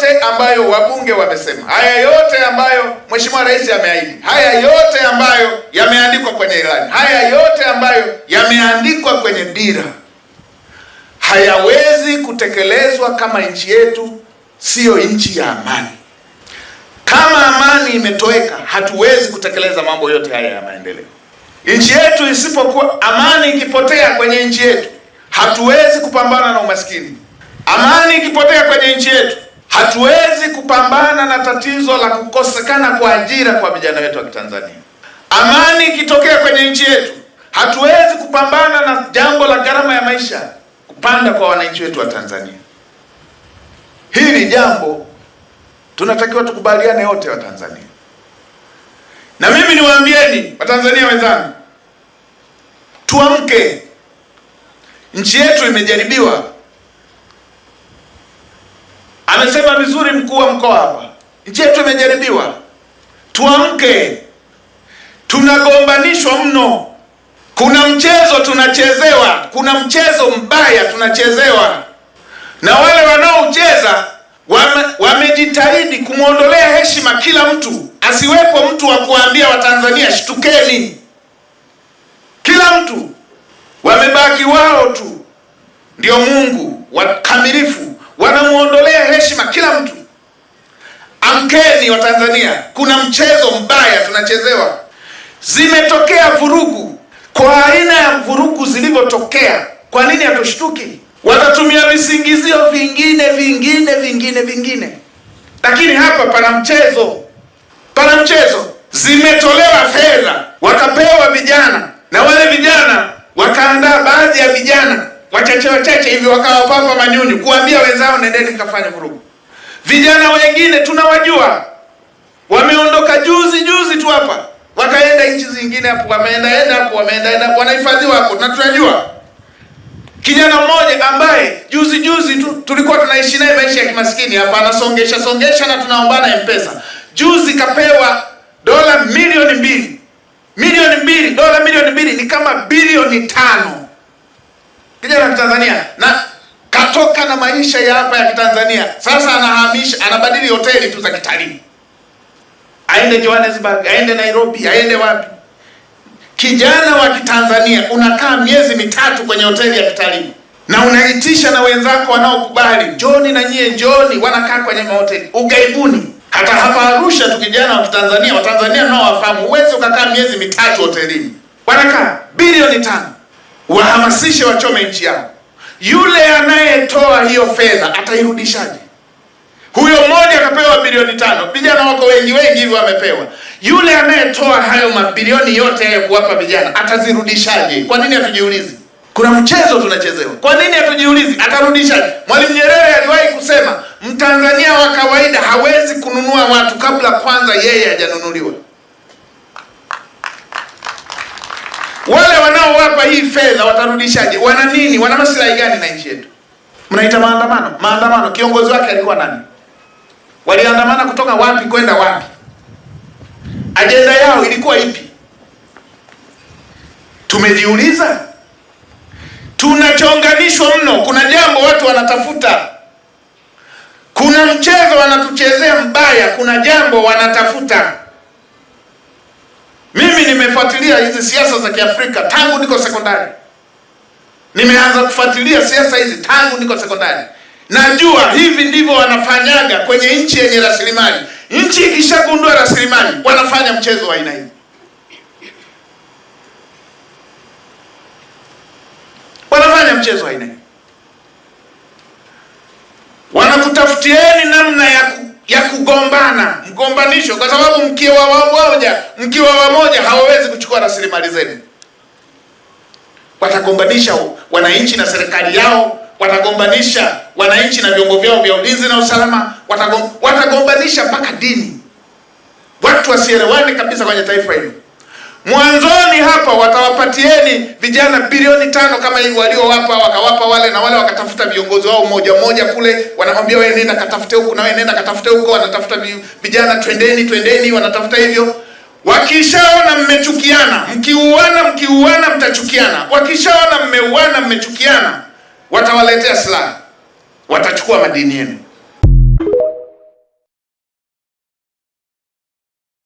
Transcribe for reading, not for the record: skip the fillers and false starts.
yote ambayo wabunge wamesema, haya yote ambayo Mheshimiwa Rais ameahidi, haya yote ambayo yameandikwa kwenye ilani, haya yote ambayo yameandikwa kwenye dira, hayawezi kutekelezwa kama nchi yetu siyo nchi ya amani. Kama amani imetoweka, hatuwezi kutekeleza mambo yote haya ya maendeleo. Nchi yetu isipokuwa, amani ikipotea kwenye nchi yetu, hatuwezi kupambana na umaskini. Amani ikipotea kwenye nchi yetu, hatuwezi kupambana na tatizo la kukosekana kwa ajira kwa vijana wetu wa Kitanzania. Amani ikitokea kwenye nchi yetu, hatuwezi kupambana na jambo la gharama ya maisha kupanda kwa wananchi wetu wa Tanzania. Hili jambo tunatakiwa tukubaliane wote wa Tanzania. Na mimi niwaambieni Watanzania wenzangu, tuamke. Nchi yetu imejaribiwa. Amesema vizuri mkuu wa mkoa hapa, nchi yetu imejaribiwa. Tuamke. Tunagombanishwa mno. Kuna mchezo tunachezewa, kuna mchezo mbaya tunachezewa, na wale wanaocheza wamejitahidi kumwondolea heshima kila mtu. Asiwepo mtu wa kuambia Watanzania shtukeni. Kila mtu, wamebaki wao tu ndio Mungu wakamilifu, wanamuondolea heshima kila mtu. Amkeni Watanzania, kuna mchezo mbaya tunachezewa. Zimetokea vurugu. Kwa aina ya vurugu zilivyotokea, kwa nini hatushtuki? Watatumia visingizio vingine, lakini hapa pana mchezo. Zimetolewa fedha wakapewa vijana, na wale vijana wakaandaa baadhi ya vijana wachache hivi, wakawapapa manyunyu kuambia wenzao nendeni mkafanya vurugu. Vijana wengine tunawajua, wameondoka juzi tu hapa, wakaenda nchi zingine hapo, wameenda wanahifadhiwa hapo, na tunajua kijana mmoja ambaye juzi tu tulikuwa tunaishi naye maisha ya kimaskini hapa, anasongesha na tunaombana M-Pesa. Juzi kapewa dola milioni mbili. Dola milioni mbili ni kama bilioni 5. Kijana wa Tanzania, na katoka na maisha ya hapa ya Kitanzania. Sasa anabadili hoteli tu za kitalii. Aende Johannesburg, aende Nairobi, aende wapi. Kijana wa Kitanzania unakaa miezi 3 kwenye hoteli ya kitalii, na unaitisha na wenzako wanaokubali, njoni na nyie njoni, wanakaa kwenye mahoteli ugaibuni. Hata hapa Arusha tu kijana wa Kitanzania, Watanzania nao wafahamu, uweze ukakaa miezi 3 hotelini. Wanakaa bilioni 5. Wahamasishe wachome nchi yao. Yule anayetoa hiyo fedha atairudishaje? Huyo mmoja akapewa bilioni 5. Vijana wako wengi hivi wamepewa. Yule anayetoa hayo mabilioni yote hayo kuwapa vijana atazirudishaje? Kwa nini hatujiulizi? Kuna mchezo tunachezewa. Kwa nini hatujiulizi atarudishaje? Mwalimu Nyerere aliwahi kusema, Mtanzania wa kawaida hawezi kununua watu kabla kwanza yeye hajanunuliwa. Wale wanaowapa hii fedha watarudishaje? Wana nini? Wana maslahi gani na nchi yetu? Mnaita maandamano. Kiongozi wake alikuwa nani? Waliandamana kutoka wapi kwenda wapi? Ajenda yao ilikuwa ipi? Tumejiuliza? Tunachonganishwa mno. Kuna jambo watu wanatafuta. Kuna mchezo wanatuchezea mbaya. Kuna jambo wanatafuta. Mimi nimefuatilia hizi siasa za Kiafrika tangu niko sekondari. Nimeanza kufuatilia siasa hizi tangu niko sekondari. Najua hivi ndivyo wanafanyaga kwenye nchi yenye rasilimali. Nchi ikishagundua rasilimali, wanafanya mchezo wa aina hii. Wanakutafutieni namna ya kugombana, mgombanisho, kwa sababu mkiwa wamoja hawawezi kuchukua rasilimali zenu. Watagombanisha wananchi na serikali yao, watagombanisha wananchi na vyombo vyao vya ulinzi na usalama, watagombanisha mpaka dini. Watu wasielewane kabisa kwenye taifa hili. Mwanzoni hapa watawapatieni vijana bilioni 5 kama hivi waliowapa, wakawapa wale, na wale wakatafuta viongozi wao mmoja kule, wanamwambia wewe nenda katafute huko na wewe nenda katafute huko, wanatafuta vijana twendeni, wanatafuta hivyo. Wakishaona mmechukiana, mkiuana mtachukiana. Wakishaona mmeuana mmechukiana, watawaletea silaha, watachukua madini yenu.